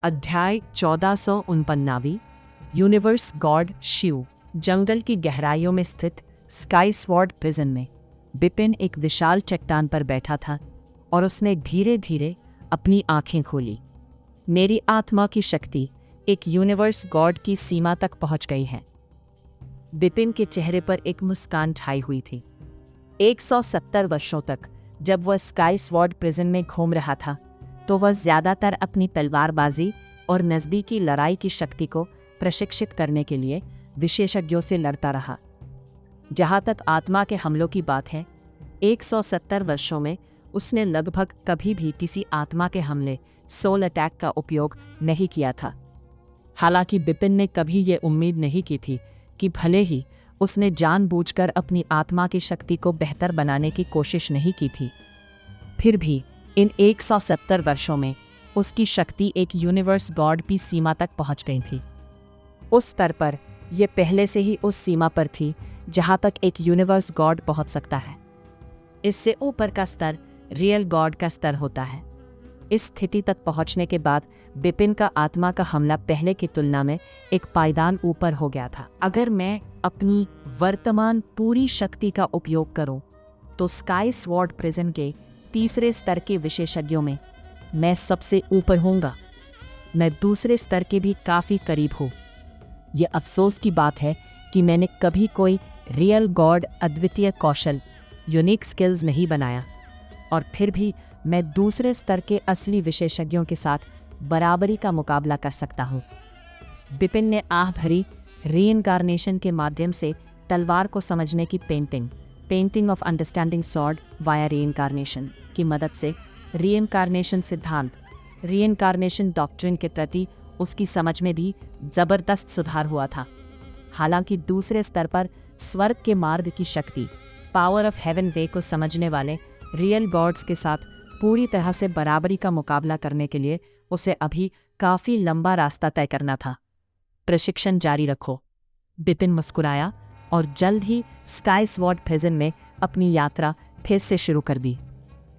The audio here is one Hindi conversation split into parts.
अध्याय 1449 यूनिवर्स गॉड शिव। जंगल की गहराइयों में स्थित स्काई स्वॉर्ड प्रिजन में बिपिन एक विशाल चट्टान पर बैठा था और उसने धीरे धीरे अपनी आंखें खोली। मेरी आत्मा की शक्ति एक यूनिवर्स गॉड की सीमा तक पहुंच गई है। बिपिन के चेहरे पर एक मुस्कान छाई हुई थी। 170 वर्षों तक जब वह स्काई स्वॉर्ड प्रिजन में घूम रहा था तो वह ज्यादातर अपनी तलवारबाजी और नज़दीकी लड़ाई की शक्ति को प्रशिक्षित करने के लिए विशेषज्ञों से लड़ता रहा। जहाँ तक आत्मा के हमलों की बात है, 170 वर्षों में उसने लगभग कभी भी किसी आत्मा के हमले सोल अटैक का उपयोग नहीं किया था। हालांकि बिपिन ने कभी ये उम्मीद नहीं की थी कि भले ही उसने जानबूझकर अपनी आत्मा की शक्ति को बेहतर बनाने की कोशिश नहीं की थी, फिर भी इन 170 वर्षों में उसकी शक्ति एक यूनिवर्स गॉड की सीमा तक पहुंच गई थी। उस स्तर पर यह पहले से ही उस सीमा पर थी जहां तक एक यूनिवर्स गॉड पहुंच सकता है। इससे ऊपर का स्तर रियल गॉड का स्तर होता है। इस स्थिति तक पहुंचने के बाद बिपिन का आत्मा का हमला पहले की तुलना में एक पायदान ऊपर हो गया था। अगर मैं अपनी वर्तमान पूरी शक्ति का उपयोग करूं तो स्काई स्वॉर्ड प्रिजन के तीसरे स्तर के विशेषज्ञों में मैं सबसे ऊपर होऊंगा। मैं दूसरे स्तर के भी काफ़ी करीब हूँ। यह अफसोस की बात है कि मैंने कभी कोई रियल गॉड अद्वितीय कौशल यूनिक स्किल्स नहीं बनाया, और फिर भी मैं दूसरे स्तर के असली विशेषज्ञों के साथ बराबरी का मुकाबला कर सकता हूँ। बिपिन ने आह भरी रीइंकार्नेशन के माध्यम से तलवार को समझने की painting of understanding sword via reincarnation की मदद से रीइंकार्नेशन सिद्धांत रीइंकार्नेशन डॉक्ट्रिन के प्रति उसकी समझ में भी जबरदस्त सुधार हुआ था। हालांकि दूसरे स्तर पर स्वर्ग के मार्ग की शक्ति पावर ऑफ हेवन वे को समझने वाले रियल गॉड्स के साथ पूरी तरह से बराबरी का मुकाबला करने के लिए उसे अभी काफ़ी लंबा रास्ता तय करना था। प्रशिक्षण जारी रखो। बिपिन मुस्कुराया और जल्द ही स्काई स्वॉर्ड प्रिजन में अपनी यात्रा फिर से शुरू कर दी।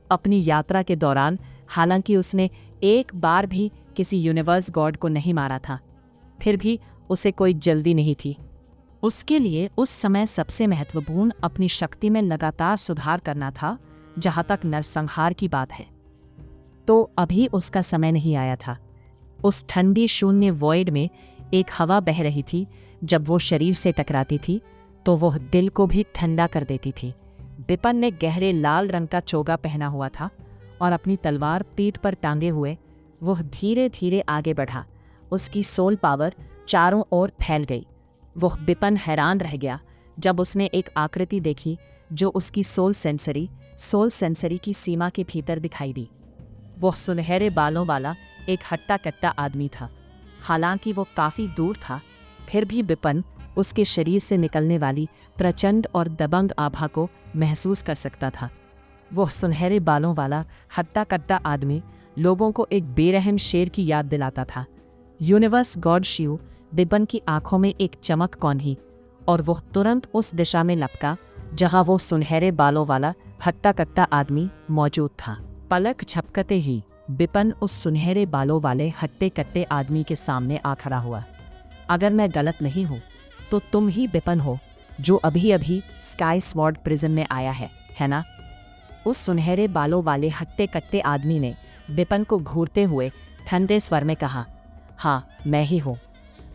अपनी यात्रा के दौरान हालांकि उसने एक बार भी किसी यूनिवर्स गॉड को नहीं मारा था, फिर भी उसे कोई जल्दी नहीं थी। उसके लिए उस समय सबसे महत्वपूर्ण अपनी शक्ति में लगातार सुधार करना था। जहाँ तक नरसंहार की बात है तो अभी उसका समय नहीं आया था। उस ठंडी शून्य वॉइड में एक हवा बह रही थी। जब वो शरीर से टकराती थी तो वह दिल को भी ठंडा कर देती थी। बिपिन ने गहरे लाल रंग का चोगा पहना हुआ था और अपनी तलवार पीठ पर टांगे हुए वह धीरे धीरे आगे बढ़ा। उसकी सोल पावर चारों ओर फैल गई। वह बिपिन हैरान रह गया जब उसने एक आकृति देखी जो उसकी सोल सेंसरी की सीमा के भीतर दिखाई दी। वह सुनहरे बालों वाला एक हट्टा कट्टा आदमी था। हालांकि वो काफ़ी दूर था, फिर भी बिपिन उसके शरीर से निकलने वाली प्रचंड और दबंग आभा को महसूस कर सकता था। वह सुनहरे बालों वाला हट्टा कट्टा आदमी लोगों को एक बेरहम शेर की याद दिलाता था। यूनिवर्स गॉड शिव बिपिन की आंखों में एक चमक कौंधी और वह तुरंत उस दिशा में लपका जहां वो सुनहरे बालों वाला हट्टा कट्टा आदमी मौजूद था। पलक झपकते ही बिपिन उस सुनहरे बालों वाले हट्टे कट्टे आदमी के सामने आ खड़ा हुआ। अगर मैं गलत नहीं हूँ तो तुम ही बिपिन हो जो अभी अभी स्काई स्वॉर्ड प्रिजन में आया है ना? उस सुनहरे बालों वाले हट्टे कट्टे आदमी ने बिपिन को घूरते हुए ठंडे स्वर में कहा, हाँ मैं ही हूँ।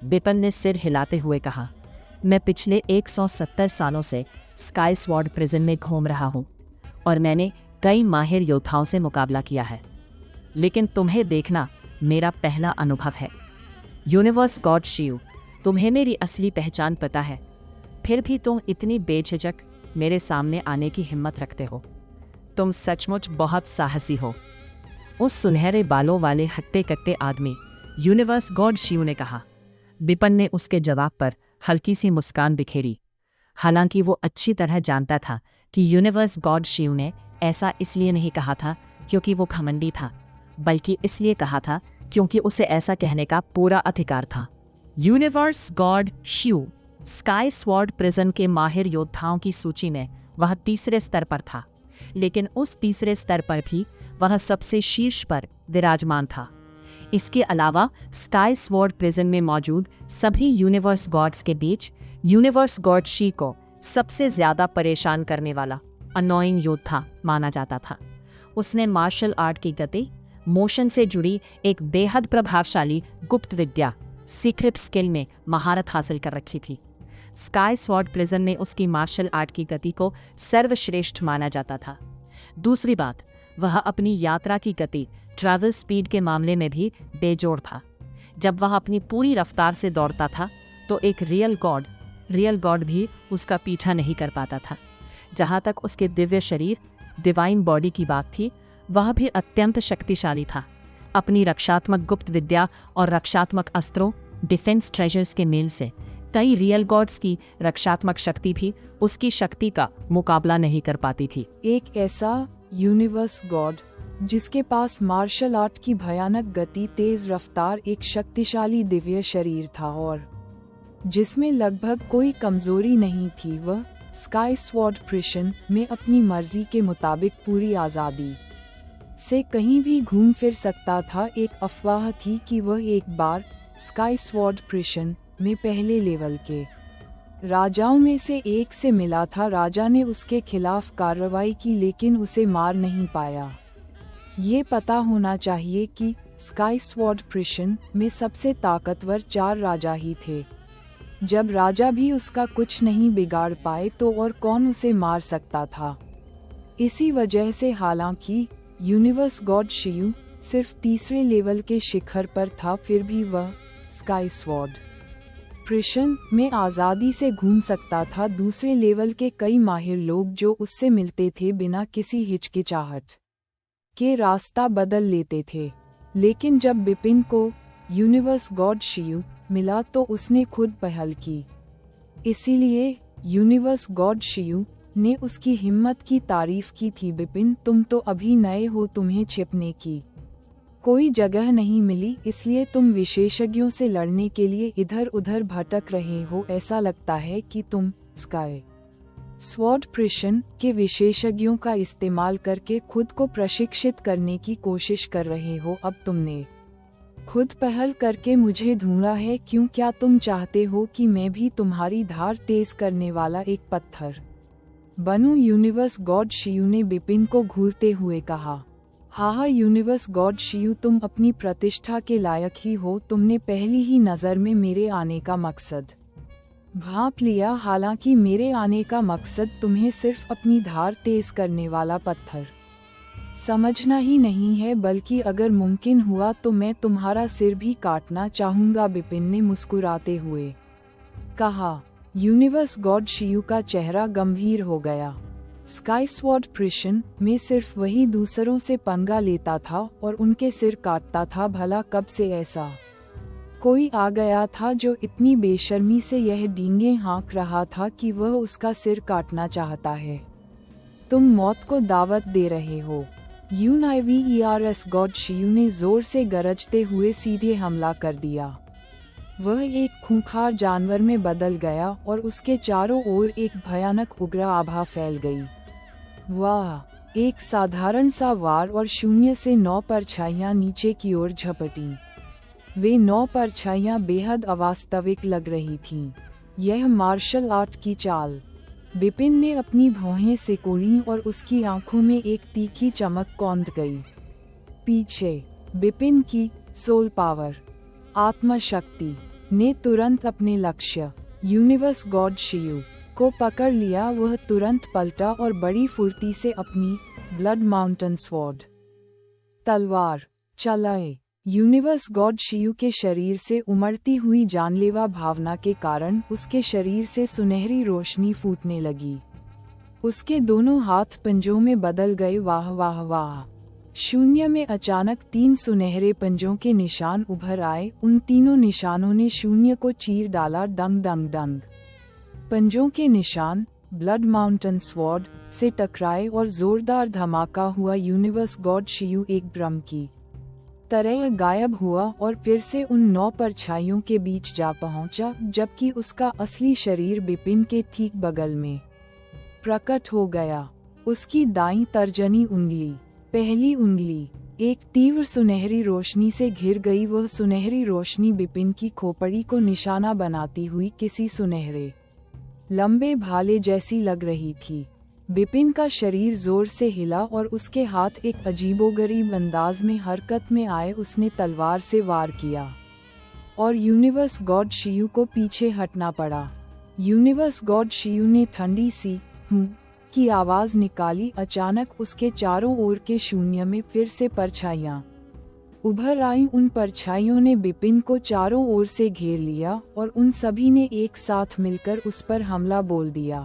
बिपिन ने सिर हिलाते हुए कहा, मैं पिछले 170 सालों से स्काई स्वॉर्ड प्रिजन में घूम रहा हूँ और मैंने कई माहिर योद्धाओं से मुकाबला किया है, लेकिन तुम्हें देखना मेरा पहला अनुभव है। यूनिवर्स गॉड शिव, तुम्हें मेरी असली पहचान पता है, फिर भी तुम इतनी बेझिझक मेरे सामने आने की हिम्मत रखते हो। तुम सचमुच बहुत साहसी हो। उस सुनहरे बालों वाले हट्टे कट्टे आदमी यूनिवर्स गॉड शिव ने कहा। बिपिन ने उसके जवाब पर हल्की सी मुस्कान बिखेरी। हालांकि वो अच्छी तरह जानता था कि यूनिवर्स गॉड शिव ने ऐसा इसलिए नहीं कहा था क्योंकि वो घमंडी था, बल्कि इसलिए कहा था क्योंकि उसे ऐसा कहने का पूरा अधिकार था। Universe god Shiv sky sword prison के माहिर योद्धाओं की सूची में वह तीसरे स्तर पर था, लेकिन उस तीसरे स्तर पर भी वह सबसे शीर्ष पर विराजमान था। इसके अलावा स्काई स्वॉर्ड प्रिजन में मौजूद सभी यूनिवर्स गॉड्स के बीच यूनिवर्स गॉड शी को सबसे ज्यादा परेशान करने वाला अनोइंग योद्धा माना जाता था। उसने मार्शल आर्ट की गति, मोशन से जुड़ी एक बेहद प्रभावशाली गुप्त विद्या सीक्रेट स्किल में महारत हासिल कर रखी थी। स्काई स्वॉर्ड प्रिजन में उसकी मार्शल आर्ट की गति को सर्वश्रेष्ठ माना जाता था। दूसरी बात, वह अपनी यात्रा की गति, ट्रैवल स्पीड के मामले में भी बेजोड़ था। जब वह अपनी पूरी रफ्तार से दौड़ता था तो एक रियल गॉड भी उसका पीछा नहीं कर पाता था। जहाँ तक उसके दिव्य शरीर, डिवाइन बॉडी की बात थी, वह भी अत्यंत शक्तिशाली था। अपनी रक्षात्मक गुप्त विद्या और रक्षात्मक अस्त्रों, डिफेंस ट्रेजर्स के मेल से कई रियल गॉड्स की रक्षात्मक शक्ति भी उसकी शक्ति का मुकाबला नहीं कर पाती थी। एक ऐसा यूनिवर्स गॉड जिसके पास मार्शल आर्ट की भयानक गति, तेज रफ्तार, एक शक्तिशाली दिव्य शरीर था और जिसमें लगभग कोई कमजोरी नहीं थी, वह स्काई स्वॉर्ड प्रिजन में अपनी मर्जी के मुताबिक पूरी आज़ादी से कहीं भी घूम फिर सकता था। एक अफवाह थी कि वह एक बार स्काई स्वॉर्ड प्रिजन में पहले लेवल के राजाओं में से एक से मिला था। राजा ने उसके खिलाफ कार्रवाई की लेकिन उसे मार नहीं पाया। ये पता होना चाहिए कि स्काई स्वॉर्ड प्रिजन में सबसे ताकतवर 4 राजा ही थे। जब राजा भी उसका कुछ नहीं बिगाड़ पाए तो और कौन उसे मार सकता था। इसी वजह से हालांकि यूनिवर्स गॉड शियू सिर्फ तीसरे लेवल के शिखर पर था, फिर भी वह स्काई स्वॉर्ड प्रिजन में आज़ादी से घूम सकता था। दूसरे लेवल के कई माहिर लोग जो उससे मिलते थे बिना किसी हिचकिचाहट के रास्ता बदल लेते थे, लेकिन जब बिपिन को यूनिवर्स गॉड शियू मिला तो उसने खुद पहल की। इसीलिए यूनिवर्स गॉड शियू ने उसकी हिम्मत की तारीफ की थी। बिपिन, तुम तो अभी नए हो, तुम्हें छिपने की कोई जगह नहीं मिली, इसलिए तुम विशेषज्ञों से लड़ने के लिए इधर उधर भटक रहे हो। ऐसा लगता है कि तुम स्काई स्वॉर्ड प्रिजन के विशेषज्ञों का इस्तेमाल करके खुद को प्रशिक्षित करने की कोशिश कर रहे हो। अब तुमने खुद पहल करके मुझे ढूंढा है, क्यों? क्या तुम चाहते हो कि मैं भी तुम्हारी धार तेज करने वाला एक पत्थर बनूं? यूनिवर्स गॉड शियू ने बिपिन को घूरते हुए कहा। हाँ यूनिवर्स गॉड शियू, तुम अपनी प्रतिष्ठा के लायक ही हो। तुमने पहली ही नज़र में मेरे आने का मकसद भांप लिया। हालांकि मेरे आने का मकसद तुम्हें सिर्फ अपनी धार तेज करने वाला पत्थर समझना ही नहीं है, बल्कि अगर मुमकिन हुआ तो मैं तुम्हारा सिर भी काटना चाहूंगा, बिपिन ने मुस्कुराते हुए कहा। यूनिवर्स गॉड शियू का चेहरा गंभीर हो गया। स्काई स्वॉर्ड प्रिजन में सिर्फ वही दूसरों से पंगा लेता था और उनके सिर काटता था। भला कब से ऐसा कोई आ गया था जो इतनी बेशर्मी से यह डींगे हाँक रहा था कि वह उसका सिर काटना चाहता है? तुम मौत को दावत दे रहे हो। यूनिवर्स गॉड शियू ने जोर से गरजते हुए सीधे हमला कर दिया। वह एक खूंखार जानवर में बदल गया और उसके चारों ओर एक भयानक उग्र आभा फैल गई। वाह! एक साधारण सा वार और 0 से 9 परछाइयां नीचे की ओर झपटी। वे 9 परछाइयां बेहद अवास्तविक लग रही थीं। यह मार्शल आर्ट की चाल। बिपिन ने अपनी भौहें सिकोड़ी और उसकी आंखों में एक तीखी चमक कौंध गई। पीछे बिपिन की सोल पावर, आत्मशक्ति ने तुरंत अपने लक्ष्य यूनिवर्स गॉड शियू को पकड़ लिया। वह तुरंत पलटा और बड़ी फुर्ती से अपनी ब्लड माउंटेन स्वॉर्ड तलवार चलाए। यूनिवर्स गॉड शियू के शरीर से उमड़ती हुई जानलेवा भावना के कारण उसके शरीर से सुनहरी रोशनी फूटने लगी। उसके दोनों हाथ पंजों में बदल गए। वाह वाह वाह! 0 में अचानक 3 सुनहरे पंजों के निशान उभर आए। उन तीनों निशानों ने 0 को चीर डाला। डंग डंग डंग! पंजों के निशान ब्लड माउंटेन स्वॉर्ड से टकराए और जोरदार धमाका हुआ। यूनिवर्स गॉड शियू एक ब्रह्म की तरह गायब हुआ और फिर से उन 9 परछाइयों के बीच जा पहुंचा, जबकि उसका असली शरीर बिपिन के ठीक बगल में प्रकट हो गया। उसकी दाईं तर्जनी उंगली, पहली उंगली एक तीव्र सुनहरी रोशनी से घिर गई वह सुनहरी रोशनी बिपिन की खोपड़ी को निशाना बनाती हुई किसी सुनहरे लंबे भाले जैसी लग रही थी। बिपिन का शरीर जोर से हिला और उसके हाथ एक अजीबोगरीब अंदाज में हरकत में आए। उसने तलवार से वार किया और यूनिवर्स गॉड शियू को पीछे हटना पड़ा। यूनिवर्स गॉड शियू ने ठंडी सी की आवाज निकाली। अचानक उसके चारों ओर के शून्य में फिर से परछाइयां उभर आईं। उन परछाइयों ने बिपिन को चारों ओर से घेर लिया और उन सभी ने एक साथ मिलकर उस पर हमला बोल दिया।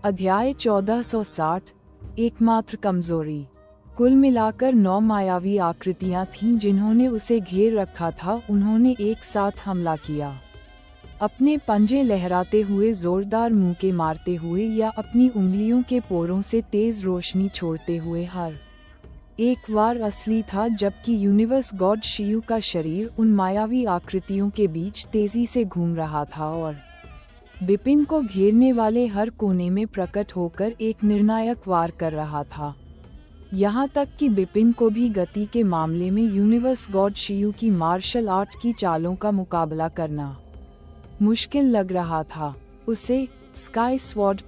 अध्याय 1460 एकमात्र कमजोरी। कुल मिलाकर 9 मायावी आकृतियां थीं जिन्होंने उसे घेर रखा था। उन्होंने एक साथ हमला किया, अपने पंजे लहराते हुए, जोरदार मुक्के मारते हुए या अपनी उंगलियों के पोरों से तेज रोशनी छोड़ते हुए। हर एक वार असली था, जबकि यूनिवर्स गॉड शियू का शरीर उन मायावी आकृतियों के बीच तेजी से घूम रहा था और बिपिन को घेरने वाले हर कोने में प्रकट होकर एक निर्णायक वार कर रहा था। यहाँ तक कि बिपिन को भी गति के मामले में यूनिवर्स गॉड शियू की मार्शल आर्ट की चालों का मुकाबला करना मुश्किल लग रहा था। उसे स्काई स्वॉर्ड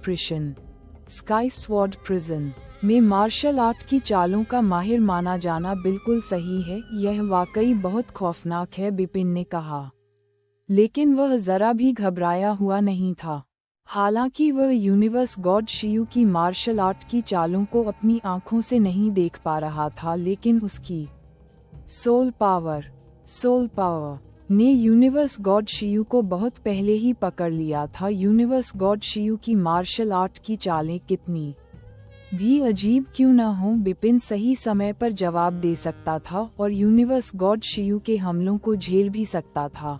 प्रिजन में मार्शल आर्ट की चालों का माहिर माना जाना बिल्कुल सही है। यह वाकई बहुत खौफनाक है, बिपिन ने कहा, लेकिन वह जरा भी घबराया हुआ नहीं था। हालांकि वह यूनिवर्स गॉड शियू की मार्शल आर्ट की चालों को अपनी आंखों से नहीं देख पा रहा था, लेकिन उसकी सोल पावर ने यूनिवर्स गॉड शियू को बहुत पहले ही पकड़ लिया था। यूनिवर्स गॉड शियू की मार्शल आर्ट की चालें कितनी भी अजीब क्यों न हो, बिपिन सही समय पर जवाब दे सकता था और यूनिवर्स गॉड शियू के हमलों को झेल भी सकता था।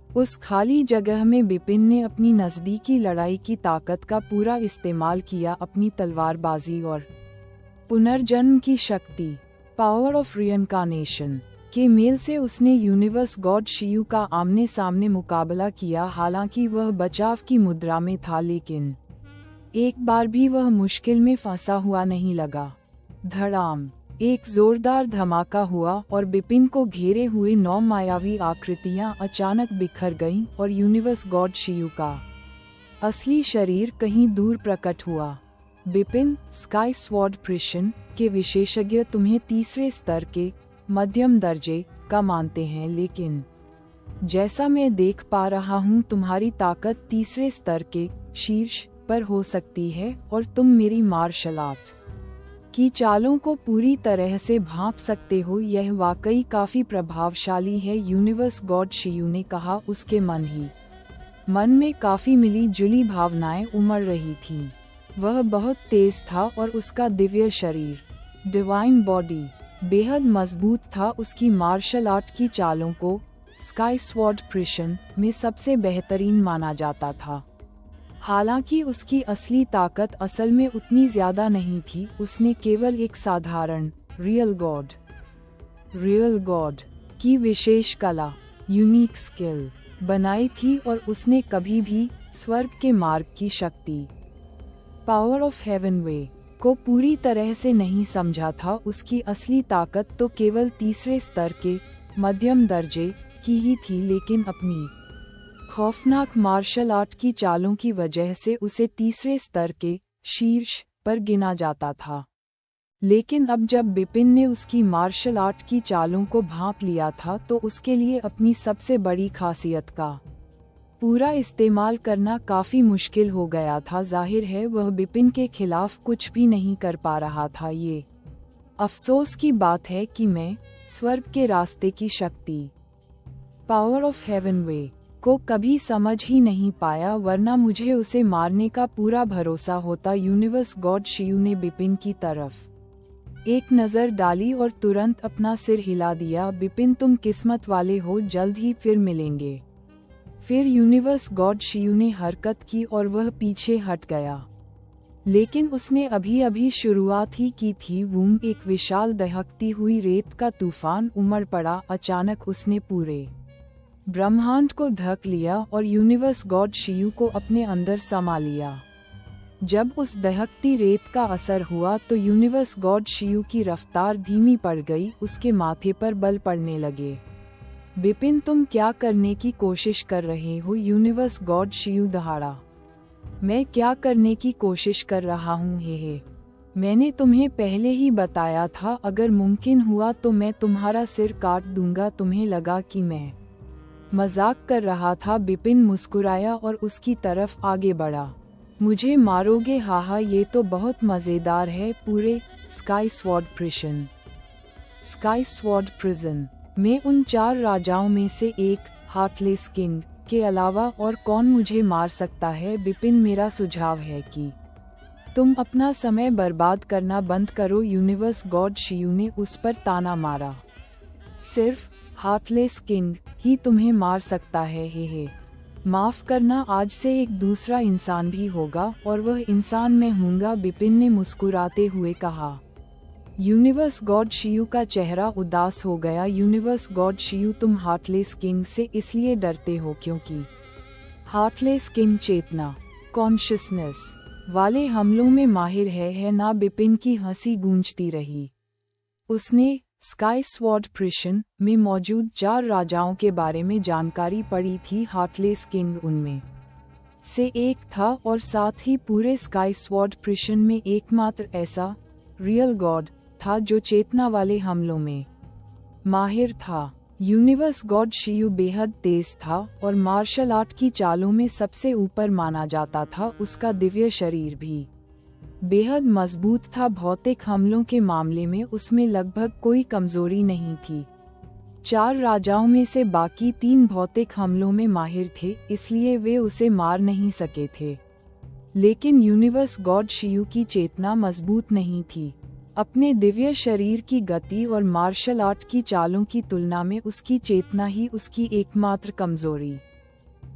उस खाली जगह में बिपिन ने अपनी नजदीकी लड़ाई की ताकत का पूरा इस्तेमाल किया। अपनी तलवारबाजी और पुनर्जन्म की शक्ति, पावर ऑफ रिइनकार्नेशन के मेल से उसने यूनिवर्स गॉड शियू का आमने सामने मुकाबला किया। हालांकि वह बचाव की मुद्रा में था, लेकिन एक बार भी वह मुश्किल में फंसा हुआ नहीं लगा। धड़ाम, एक जोरदार धमाका हुआ और बिपिन को घेरे हुए 9 मायावी आकृतियां अचानक बिखर गईं और यूनिवर्स गॉड शियू का असली शरीर कहीं दूर प्रकट हुआ। बिपिन, स्काई स्वॉर्ड प्रिजन के विशेषज्ञ तुम्हें तीसरे स्तर के मध्यम दर्जे का मानते हैं, लेकिन जैसा मैं देख पा रहा हूँ तुम्हारी ताकत तीसरे स्तर के शीर्ष पर हो सकती है और तुम मेरी मार्शल आर्ट की चालों को पूरी तरह से भांप सकते हो। यह वाकई काफी प्रभावशाली है, यूनिवर्स गॉड शियू ने कहा। उसके मन में काफी मिली जुली भावनाएं उमड़ रही थीं। वह बहुत तेज था और उसका दिव्य शरीर, डिवाइन बॉडी, बेहद मजबूत था। उसकी मार्शल आर्ट की चालों को स्काई स्वॉर्ड प्रिजन में सबसे बेहतरीन माना जाता था। हालांकि उसकी असली ताकत असल में उतनी ज्यादा नहीं थी। उसने केवल एक साधारण रियल गॉड की विशेष कला, यूनिक स्किल बनाई थी और उसने कभी भी स्वर्ग के मार्ग की शक्ति, पावर ऑफ हेवन वे को पूरी तरह से नहीं समझा था। उसकी असली ताकत तो केवल तीसरे स्तर के मध्यम दर्जे की ही थी, लेकिन अपनी खौफनाक मार्शल आर्ट की चालों की वजह से उसे तीसरे स्तर के शीर्ष पर गिना जाता था। लेकिन अब जब बिपिन ने उसकी मार्शल आर्ट की चालों को भांप लिया था, तो उसके लिए अपनी सबसे बड़ी खासियत का पूरा इस्तेमाल करना काफी मुश्किल हो गया था। जाहिर है वह बिपिन के खिलाफ कुछ भी नहीं कर पा रहा था। ये अफसोस की बात है कि मैं स्वर्ग के रास्ते की शक्ति, पावर ऑफ हेवन वे को कभी समझ ही नहीं पाया, वरना मुझे उसे मारने का पूरा भरोसा होता। यूनिवर्स गॉड शियू ने बिपिन की तरफ एक नजर डाली और तुरंत अपना सिर हिला दिया। बिपिन, तुम किस्मत वाले हो, जल्द ही फिर मिलेंगे। फिर यूनिवर्स गॉड शियू ने हरकत की और वह पीछे हट गया। लेकिन उसने अभी अभी शुरुआत ही की थी। वूम, एक विशाल दहकती हुई रेत का तूफान उमड़ पड़ा। अचानक उसने पूरे ब्रह्मांड को ढक लिया और यूनिवर्स गॉड शियू को अपने अंदर समा लिया। जब उस दहकती रेत का असर हुआ तो यूनिवर्स गॉड शियू की रफ्तार धीमी पड़ गई, उसके माथे पर बल पड़ने लगे। बिपिन, तुम क्या करने की कोशिश कर रहे हो? यूनिवर्स गॉड शियू दहाड़ा। मैं क्या करने की कोशिश कर रहा हूँ? हे मैंने तुम्हें पहले ही बताया था, अगर मुमकिन हुआ तो मैं तुम्हारा सिर काट दूंगा। तुम्हें लगा कि मैं मजाक कर रहा था? बिपिन मुस्कुराया और उसकी तरफ आगे बढ़ा। मुझे मारोगे? हाहा, ये तो बहुत मजेदार है। पूरे स्काई स्वॉर्ड प्रिजन में उन 4 राजाओं में से एक, हार्टलेस किंग के अलावा और कौन मुझे मार सकता है? बिपिन, मेरा सुझाव है कि तुम अपना समय बर्बाद करना बंद करो। यूनिवर्स गॉड शियू ने उस पर ताना मारा। सिर्फ हार्टलेस किंग ही तुम्हें मार सकता है? हे माफ करना, आज से एक दूसरा इंसान भी होगा और वह इंसान मैं हूँगा। बिपिन ने मुस्कुराते हुए कहा। यूनिवर्स गॉड शियू का चेहरा उदास हो गया। यूनिवर्स गॉड शियू, तुम हार्टलेस किंग से इसलिए डरते हो क्योंकि हार्टलेस किंग चेतना, कॉन्शियसनेस वाले हमलों में माहिर है ना? बिपिन की हंसी गूंजती रही। उसने स्काई स्वॉर्ड प्रिजन में मौजूद 4 राजाओं के बारे में जानकारी पढ़ी थी। हार्टलेस किंग उनमें से एक था और साथ ही पूरे स्काई स्वॉर्ड प्रिजन में एकमात्र ऐसा रियल गॉड था जो चेतना वाले हमलों में माहिर था। यूनिवर्स गॉड शियू बेहद तेज था और मार्शल आर्ट की चालों में सबसे ऊपर माना जाता था। उसका दिव्य शरीर भी बेहद मजबूत था। भौतिक हमलों के मामले में उसमें लगभग कोई कमजोरी नहीं थी। 4 राजाओं में से बाकी 3 भौतिक हमलों में माहिर थे, इसलिए वे उसे मार नहीं सके थे। लेकिन यूनिवर्स गॉड शियू की चेतना मजबूत नहीं थी। अपने दिव्य शरीर की गति और मार्शल आर्ट की चालों की तुलना में उसकी चेतना ही उसकी एकमात्र कमजोरी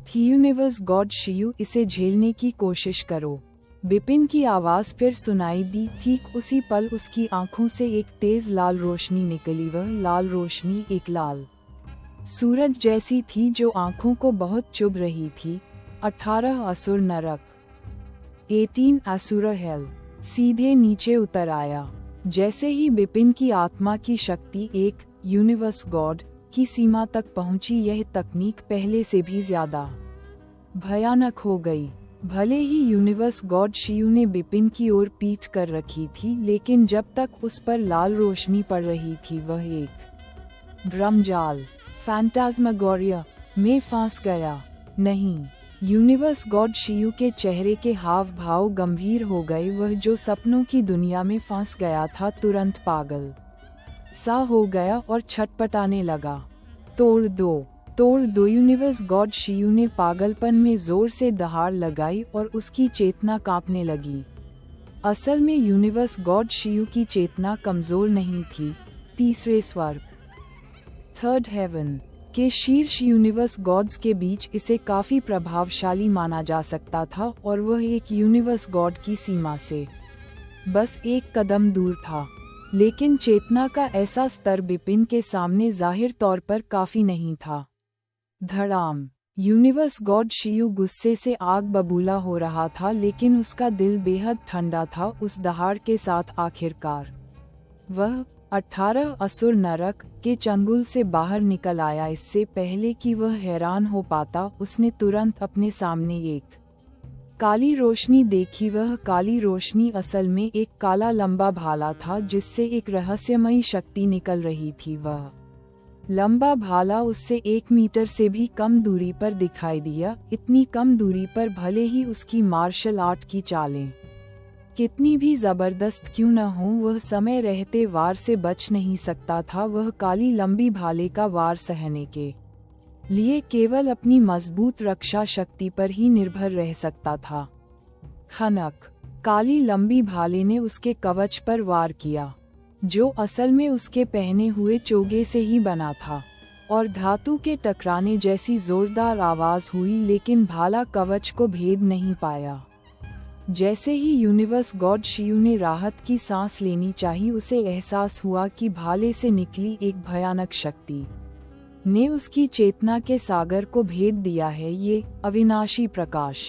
थी। यूनिवर्स गॉड शियू, इसे झेलने की कोशिश करो। बिपिन की आवाज फिर सुनाई दी। ठीक उसी पल उसकी आंखों से एक तेज लाल रोशनी निकली। वह लाल रोशनी एक लाल सूरज जैसी थी जो आंखों को बहुत चुभ रही थी। 18 असुर नरक 18 असुर हेल सीधे नीचे उतर आया। जैसे ही बिपिन की आत्मा की शक्ति एक यूनिवर्स गॉड की सीमा तक पहुंची, यह तकनीक पहले से भी ज्यादा भयानक हो गई। भले ही यूनिवर्स गॉड शियू ने बिपिन की ओर पीठ कर रखी थी, लेकिन जब तक उस पर लाल रोशनी पड़ रही थी वह एक भ्रमजाल फैंटास्मागोरिया में फंस गया। नहीं, यूनिवर्स गॉड शियू के चेहरे के हाव भाव गंभीर हो गए। वह जो सपनों की दुनिया में फंस गया था तुरंत पागल सा हो गया और छटपटाने लगा। तोड़ दो। यूनिवर्स गॉड शियू ने पागलपन में जोर से दहाड़ लगाई और उसकी चेतना कांपने लगी। असल में यूनिवर्स गॉड शियू की चेतना कमजोर नहीं थी। तीसरे स्वर्ग, थर्ड हेवन के शीर्ष यूनिवर्स गॉड्स के बीच इसे काफी प्रभावशाली माना जा सकता था और वह एक यूनिवर्स गॉड की सीमा से बस एक कदम दूर था। लेकिन चेतना का ऐसा स्तर बिपिन के सामने जाहिर तौर पर काफी नहीं था। धड़ाम। यूनिवर्स गॉड शियू गुस्से से आग बबूला हो रहा था, लेकिन उसका दिल बेहद ठंडा था। उस दहाड़ के साथ आखिरकार वह 18 असुर नरक के चंगुल से बाहर निकल आया। इससे पहले कि वह हैरान हो पाता, उसने तुरंत अपने सामने एक काली रोशनी देखी। वह काली रोशनी असल में एक काला लंबा भाला था जिससे एक रहस्यमयी शक्ति निकल रही थी। वह लंबा भाला उससे 1 मीटर से भी कम दूरी पर दिखाई दिया। इतनी कम दूरी पर भले ही उसकी मार्शल आर्ट की चालें कितनी भी जबरदस्त क्यों न हो, वह समय रहते वार से बच नहीं सकता था। वह काली लंबी भाले का वार सहने के लिए केवल अपनी मजबूत रक्षा शक्ति पर ही निर्भर रह सकता था। खनक। काली लंबी भाले ने उसके कवच पर वार किया, जो असल में उसके पहने हुए चोगे से ही बना था, और धातु के टकराने जैसी जोरदार आवाज हुई, लेकिन भाला कवच को भेद नहीं पाया। जैसे ही यूनिवर्स गॉड शियू ने राहत की सांस लेनी चाहिए, उसे एहसास हुआ कि भाले से निकली एक भयानक शक्ति ने उसकी चेतना के सागर को भेद दिया है। ये अविनाशी प्रकाश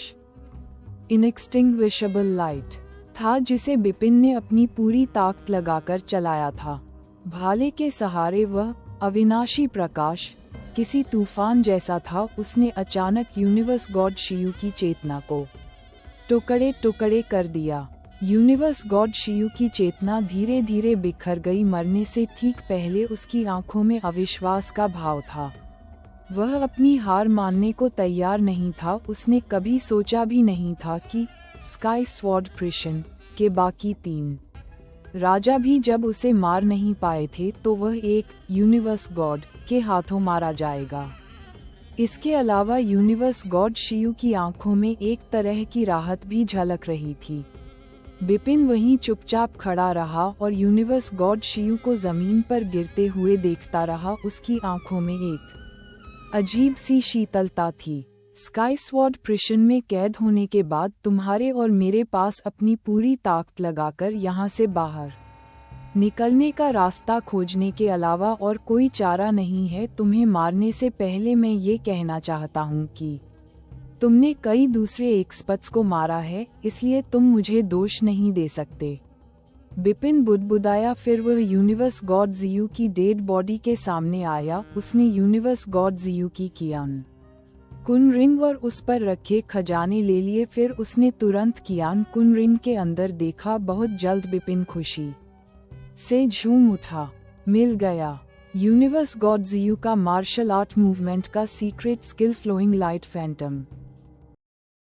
इनएक्सटिंग्विशेबल लाइट था जिसे बिपिन ने अपनी पूरी ताकत लगाकर चलाया था। भाले के सहारे वह अविनाशी प्रकाश किसी तूफान जैसा था। उसने अचानक यूनिवर्स गॉड शियू की चेतना को टुकड़े टुकड़े कर दिया। यूनिवर्स गॉड शियू की चेतना धीरे धीरे बिखर गई। मरने से ठीक पहले उसकी आंखों में अविश्वास का भाव था। वह अपनी हार मानने को तैयार नहीं था। उसने कभी सोचा भी नहीं था कि स्काई स्वॉर्ड प्रिशन के बाकी 3 राजा भी जब उसे मार नहीं पाए थे तो वह एक यूनिवर्स गॉड के हाथों मारा जाएगा। इसके अलावा यूनिवर्स गॉड शियू की आंखों में एक तरह की राहत भी झलक रही थी। बिपिन वहीं चुपचाप खड़ा रहा और यूनिवर्स गॉड शियू को जमीन पर गिरते हुए देखता रहा। उसकी आंखों में एक अजीब सी शीतलता थी। स्काई स्वॉर्ड प्रिशन में कैद होने के बाद तुम्हारे और मेरे पास अपनी पूरी ताकत लगाकर यहाँ से बाहर निकलने का रास्ता खोजने के अलावा और कोई चारा नहीं है। तुम्हें मारने से पहले मैं ये कहना चाहता हूँ कि तुमने कई दूसरे एक्सपर्ट्स को मारा है, इसलिए तुम मुझे दोष नहीं दे सकते। बिपिन बुदबुदाया। फिर वह यूनिवर्स गॉड जियू की डेड बॉडी के सामने आया। उसने यूनिवर्स गॉड जियू की कियान कुन रिंग और उस पर रखे खजाने ले लिए। फिर उसने तुरंत कियान कुन रिंग के अंदर देखा। बहुत जल्द बिपिन खुशी से झूम उठा। मिल गया। यूनिवर्स गॉड जियू का मार्शल आर्ट मूवमेंट का secret skill flowing light Phantom.